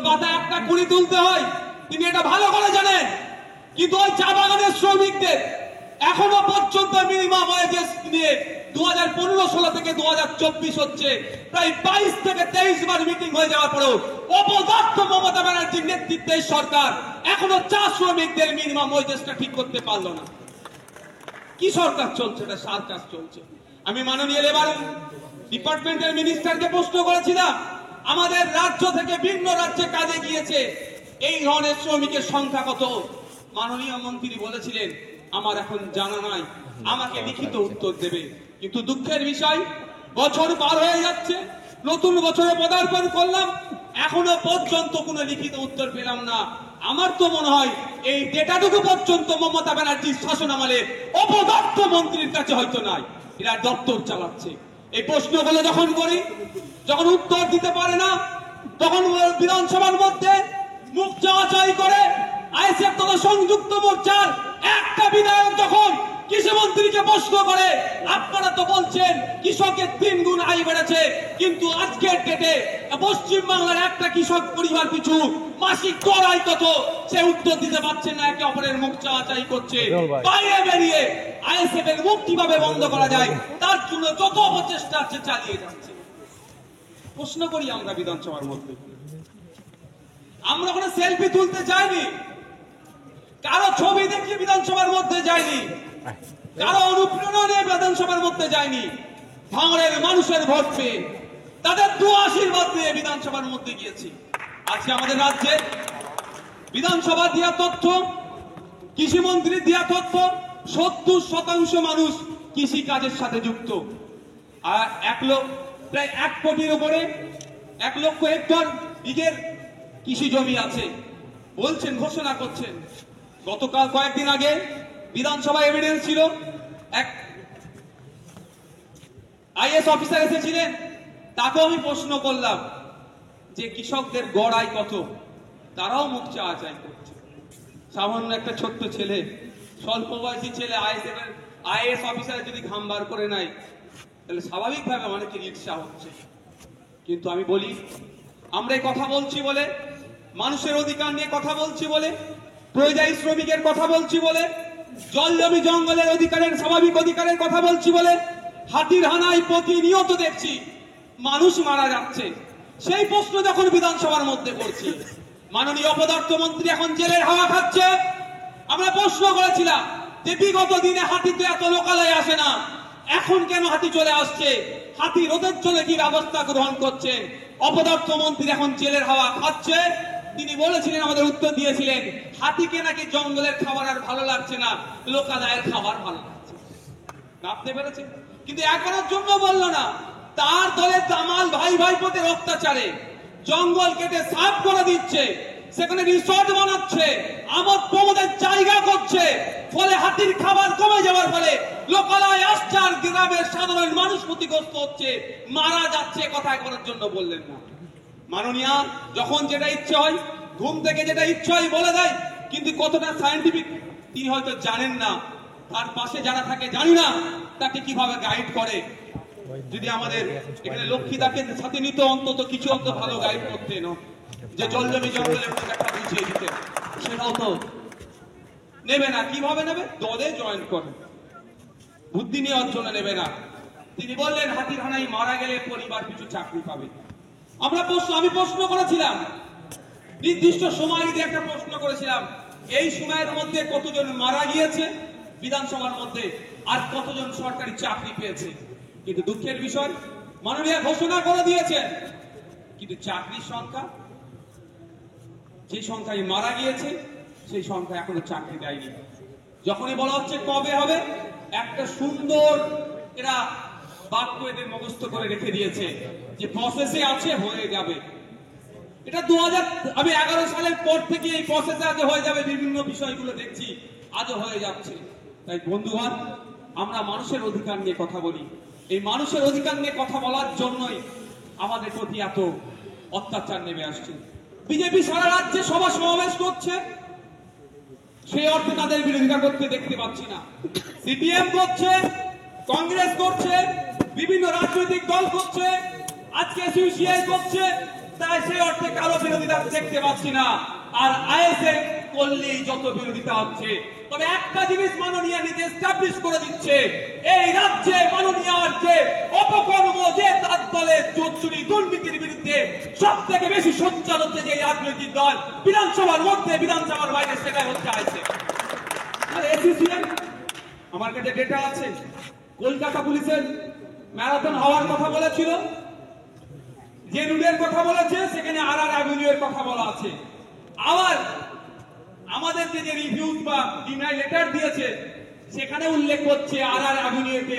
পাতা একটা কুড়ি তুলতে হয়, তিনি এটা ভালো করে জানেন। কিন্তু ওই চা বাগানের শ্রমিকদের এখনো পর্যন্ত মিনিমাম ওয়েজেস নিয়ে 2015-16 থেকে 2024 হচ্ছে, প্রায় 22 থেকে 23 বার মিটিং হয়ে যাওয়ার পরেও অপদার্থ মমতা ব্যানার্জির নেতৃত্বের সরকার এখনো চা শ্রমিকদের মিনিমাম ওয়েজেসটা ঠিক করতে পারলো না। কি সরকার চলছে? এটা সার্কাস চলছে। আমি মাননীয় লেবার ডিপার্টমেন্টের মিনিস্টারকে প্রশ্ন করেছিলাম, আমাদের রাজ্য থেকে ভিন্ন রাজ্যে কাজে গিয়েছে এই ধরনের শ্রমিকের সংখ্যা কত? মাননীয় মন্ত্রী বলেছিলেন, আমার এখন জানা নাই, আমাকে লিখিত উত্তর দেবে। কিন্তু দুঃখের বিষয়, বছর পার হয়ে যাচ্ছে, নতুন বছরে পদার্পণ করলাম, এখনো পর্যন্ত কোনো লিখিত উত্তর পেলাম না। আমার তো মনে হয় এই ডেটাটুকু পর্যন্ত মমতা ব্যানার্জির শাসন আমলে অপদার্থ মন্ত্রীর কাছে হয়তো নাই, এরা দপ্তর চালাচ্ছে। এই প্রশ্নগুলো যখন করি, যখন উত্তর দিতে পারে না, তখন বিধানসভার মধ্যে মুখ চাওয়াচাই করে আইএসএফ তথা সংযুক্ত মোর্চার একটা বিধায়ক যখন কৃষি মন্ত্রীকে প্রশ্ন করে, আপনারা তো বলছেন কৃষকের 3 গুণ আয় বেড়েছে, কিন্তু আজকের ডেটে পশ্চিম বাংলার একটা কৃষক পরিবার পিছু মাসিক গড় আয় কত, সে উত্তর দিতে পারছে না, একে অপরের মুখ চাওয়াচাই করছে। বাইরে বেরিয়ে আইএসএফ এর মুখ কিভাবে বন্ধ করা যায় তার জন্য যত অপচেষ্টা আছে চালিয়ে যাচ্ছে। প্রশ্ন করি আমরা বিধানসভার মধ্যে, আমরা কোনো সেলফি তুলতে যাইনি, কারো ছবি দেখিয়ে বিধানসভার মধ্যে যায়নি, কারো অনুপ্রেরণা বিধানসভার মধ্যে যায়নি, ভাঙড়ের মানুষের ভোট পেয়ে তাদের দোয়া আশীর্বাদ নিয়ে বিধানসভার মধ্যে গিয়েছি। আজকে আমাদের রাজ্যে বিধানসভা দেওয়া তথ্য, কৃষি মন্ত্রীর দেওয়া তথ্য, 70% মানুষ কৃষি কাজের সাথে যুক্ত। আর প্রায় 1 কোটির উপরে 1 লক্ষ হেক্টর বিঘের কৃষি জমি আছে বলছেন, ঘোষণা করছেন। গতকাল কয়েকদিন আগে বিধানসভা এভিডেন্স ছিল, এক আইএস অফিসার এসেছিলেন, তাকেও আমি প্রশ্ন করলাম যে কৃষকদের গড় আয় কত, তারাও মুখ চাওয়াচাই করছে। সামান্য একটা ছোট্ট ছেলে, স্বল্প বয়সী ছেলে আইএস অফিসার যদি ঘাম বার করে নাই, তাহলে স্বাভাবিকভাবে অনেকের ঈর্ষা হচ্ছে। কিন্তু আমি বলি, আমরা এই কথা বলছি বলে, মানুষের অধিকার নিয়ে কথা বলছি বলে, পরিযায়ী শ্রমিকের কথা বলছি বলে, জল জমি জঙ্গলের অধিকারের, স্বাভাবিক অধিকারের কথা বলছি বলে, হাতির হানায় প্রতিনিয়ত দেখছি মানুষ মারা যাচ্ছে। সেই প্রশ্ন যখন বিধানসভার মধ্যে করছি, মাননীয় অপদার্থ মন্ত্রী এখন জেলের হাওয়া খাচ্ছে। আমরা প্রশ্ন করেছিলাম যে বিগত দিনে হাতিতে এত লোকালয়ে আসে না, এখন কেন হাতি চলে আসছে, হাতি রোধের জন্য কি ব্যবস্থা গ্রহণ করছেন? অপদার্থ মন্ত্রী এখন জেলের হাওয়া খাচ্ছে। তিনি বলেছিলেন, আমাদের উত্তর দিয়েছিলেন, হাতিকে নাকি জঙ্গলের খাবার আর ভালো লাগছে না, লোকালয়ের খাবার ভালো লাগছে। ভাবতে পেরেছেন? কিন্তু একবারের জন্য বললো না, তার দলের দামাল ভাই ভাইপোদের অত্যাচারে জঙ্গল কেটে সাফ করে দিচ্ছে, সেখানে রিসর্ট বানাচ্ছে, আমোদ প্রমোদের জায়গা করছে, ফলে হাতির খাবার কমে যাওয়ার ফলে লোকালয় আসছে আর গ্রামের সাধারণ মানুষ ক্ষতিগ্রস্ত হচ্ছে, মারা যাচ্ছে। কথা করার জন্য বললেন না। মাননীয় যখন যেটা ইচ্ছে হয়, ঘুম থেকে যেটা ইচ্ছে হয় বলে দেয়, কিন্তু কতটা সায়েন্টিফিক তিনি হয়তো জানেন না। তার পাশে যারা থাকে জানি না তাকে কিভাবে গাইড করে। যদি আমাদের এখানে লক্ষ্মীদাকে সাথে নিত, অন্তত কিছু অন্ত ভালো গাইড করতেন, যে জল জমি জঙ্গলের একটা বুঝিয়ে দিতেন, সেটাও তো নেবে না। কিভাবে নেবে? দলে জয়েন করে, বুদ্ধি নেওয়ার জন্য নেবে না। তিনি বললেন হাতির হানায় মারা গেলে পরিবার পিছু চাকরি পাবে। আমি প্রশ্ন করেছিলাম, নির্দিষ্ট সময় দিয়ে একটা প্রশ্ন করেছিলাম, এই সময়ের মধ্যে কতজন মারা গিয়েছে বিধানসভার মধ্যে, আর কতজন সরকারি চাকরি পেয়েছে। কিন্তু দুঃখের বিষয়, মাননীয় ঘোষণা করে দিয়েছেন, কিন্তু চাকরির সংখ্যা, যে সংখ্যায় মারা গিয়েছে সেই সংখ্যা এখনো চাকরি দেয়নি। যখনই বলা হচ্ছে কবে হবে, একটা সুন্দর এরা বাক্য এদের মুখস্থ করে রেখে দিয়েছে যে প্রসেসে আছে, হয়ে যাবে। এটা 2011 সালের পর থেকে এই প্রসেসে আজ হয়ে যাবে। বিভিন্ন বিষয়গুলো দেখছি আজও হয়ে যাচ্ছে। তাই বন্ধুগণ, আমরা মানুষের অধিকার নিয়ে কথা বলি। এই মানুষের অধিকার নিয়ে কথা বলার জন্যই আমাদের প্রতি এত অত্যাচার নেমে আসছে। বিজেপি সারা রাজ্যে সভা সমাবেশ করছে, সেই অর্থে তাদের বিরোধিতা করতে দেখতে পাচ্ছি না। সিপিএম করছে, কংগ্রেস করছে, বিভিন্ন রাজনৈতিক দল করছে, আজকে সিপিআই করছে, তাই সেই অর্থে কারো বিরোধিতা দেখতে পাচ্ছি না। আর আইএসএফ করলেই যত বিরোধিতা হচ্ছে। তবে একটা জিনিস মাননীয় নিজে এস্টাবলিশ করে দিচ্ছে, এই রাজ্যে মাননীয় যে অপকর্ম, যে তার দলের চুরি দুর্নীতির বিরুদ্ধে সব থেকে বেশি সোচ্চার হচ্ছে যে রাজনৈতিক দল বিধানসভার মধ্যে, বিধানসভার বাইরে, সেটাই হচ্ছে আইএসএফ। আর এসিসিএম, আমার কাছে ডেটা আছে, কলকাতা পুলিশের ম্যারাথন হওয়ার কথা বলেছিল, যে রুটের কথা বলেছে সেখানে আর অ্যাভিনিউ এর কথা বলা আছে। আবার আমাদেরকে যে রিভিউজ বা ডিনাই লেটার দিয়েছে সেখানে উল্লেখ করছে আর অ্যাভিনিউ তে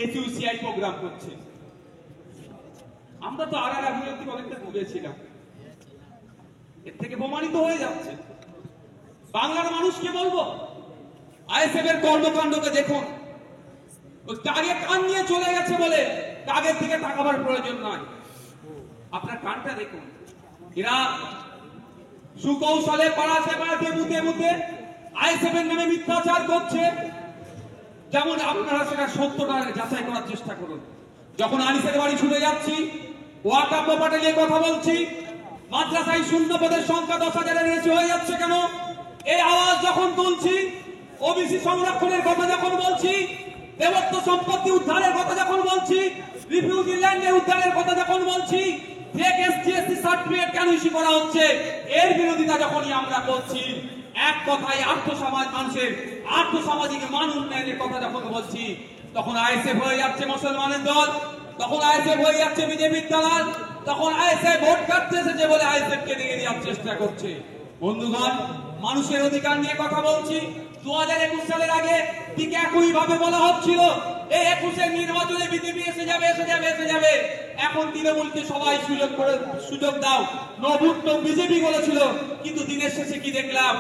এসইউসিআই প্রোগ্রাম করছে। আমরা তো আর অ্যাভিনিউ থেকে অনেকটা ভুগেছিলাম, এর থেকে প্রমাণিত হয়ে যাচ্ছে। বাংলার মানুষকে বলবো, আইএসএফ এর কর্মকাণ্ডকে দেখুন। ওই কাগে কান নিয়ে চলে গেছে বলে কাগের দিকে তাকাবার প্রয়োজন নয়, আপনার কানটা দেখুন। এরা সুকৌশলে পাড়াতে পাড়াতে মুতে মুতে আইএসএফ এর নামে মিথ্যাচার করছে। যেমন আপনারা সেটা সত্যটা যাচাই করার চেষ্টা করুন। যখন আনিসের বাড়ি ছুটে যাচ্ছি, ওয়াকাব ব্যাপারে নিয়ে কথা বলছি, মাদ্রাসায় শূন্য পদের সংখ্যা 10,000-এর বেশি হয়ে যাচ্ছে কেন, এই আওয়াজ যখন তুলছি, ওবিসি সংরক্ষণের কথা যখন বলছি, দেবত্ব সম্পত্তি উদ্ধারের কথা যখন বলছি, রিফিউজি ল্যান্ডের উদ্ধারের কথা যখন বলছি, ফেক এসটি/এসসি সার্টিফিকেট কেন ইস্যু করা হচ্ছে, এর বিরোধিতা যখনই আমরা করছি, এক কথায় আর্থসমাজ মানুষের আর্থসামাজিক মান উন্নয়নের কথা যখন বলছি, তখন আইএসএফ হয়ে যাচ্ছে মুসলমানের দল, তখন আইএসএফ হয়ে যাচ্ছে বিজেপির দালাল, তখন আইএসএফ ভোট কাটতে এসেছে বলে আইএসএফ কে নিয়ে যাওয়ার চেষ্টা করছে। বন্ধুগণ, মানুষের অধিকার নিয়ে কথা বলছি। 2021 সালের আগে ঠিক একই ভাবে বলা হচ্ছিল এই 21-এর নির্বাচনে বিজেপি এসে যাবে। এখন তৃণমূলকে সবাই সুযোগ দাও, নবুত্ব বিজেপি বলেছিল, কিন্তু দিনের শেষে কি দেখলাম,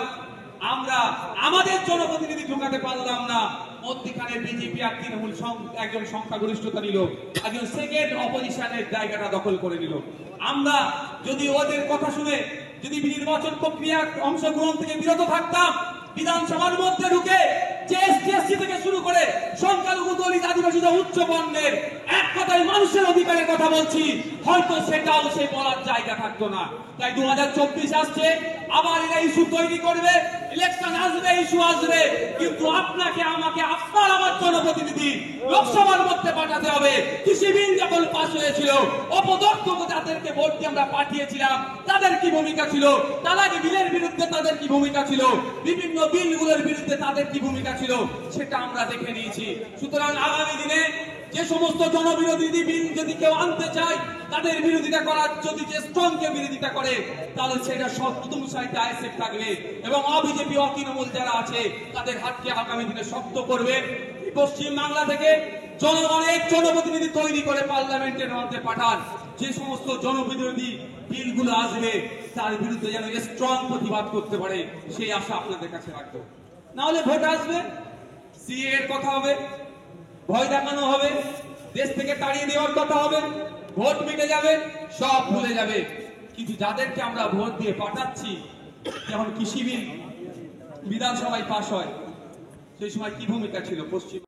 আমরা আমাদের জনপ্রতিনিধি ঢুকাতে পারলাম না, মধ্যখানে বিজেপি আর তৃণমূল একজন সংখ্যাগরিষ্ঠতা নিল, একজন সেকেন্ড অপোজিশনের জায়গাটা দখল করে নিল। আমরা যদি ওদের কথা শুনে যদি নির্বাচন প্রক্রিয়ার অংশগ্রহণ থেকে বিরত থাকতাম, বিধানসভার মধ্যে ঢুকে যে এসটি/এসসি থেকে শুরু করে সংখ্যালঘু দলিত আদিবাসীদের উচ্চ বর্ণের এক কথায় মানুষের অধিকারের কথা বলছি, হয়তো সেটাও সে বলার জায়গা থাকতো না। তাই 2024 আসছে, আবার এরা ইস্যু তৈরি করবে, ইলেকশন আসবে, ইস্যু আসবে, কিন্তু আপনাকে আমাকে আপনার আমার জনপ্রতিনিধি লোকসভার মধ্যে পাঠাতে হবে। কৃষি বিল যখন পাশ হয়েছিল, অপদর্থ যাদেরকে ভোট দিয়ে আমরা পাঠিয়েছিলাম তাদের কি ভূমিকা ছিল, তালাক বিলের বিরুদ্ধে তাদের কি ভূমিকা ছিল, বিভিন্ন বিলগুলোর বিরুদ্ধে তাদের কি ভূমিকা ছিল, সেটা আমরা দেখে নিয়েছি। সুতরাং আগামী দিনে যে সমস্ত জনবিরোধী বিল যদি কেউ আনতে চায়, তাদের বিরোধিতা করার যদি যে স্ট্রং কে বিরোধিতা করে, তাহলে সেটা সব প্রথম সারিতে আইএসএফ থাকবে এবং অবিজেপি অতৃণমূল যারা আছে তাদের হাতকে আগামী দিনে শক্ত করবে। পশ্চিম বাংলা থেকে জনগণের জনপ্রতিনিধি তৈরি করে পার্লামেন্টের মধ্যে পাঠান, যে সমস্ত জনবিরোধী বিলগুলো আসবে তার বিরুদ্ধে যেন স্ট্রং প্রতিবাদ করতে পারে, সেই আশা আপনাদের কাছে রাখবো। না হলে ভোট আসবে, সিএ এর কথা হবে, ভয় দেখানো হবে, দেশ থেকে তাড়িয়ে দেওয়ার কথা হবে, ভোট মিটে যাবে, সব ভুলে যাবে। কিন্তু যাদেরকে আমরা ভোট দিয়ে পাঠাচ্ছি, যখন কৃষি বিল বিধানসভায় পাশ হয়, সেই সময় কি ভূমিকা ছিল পশ্চিম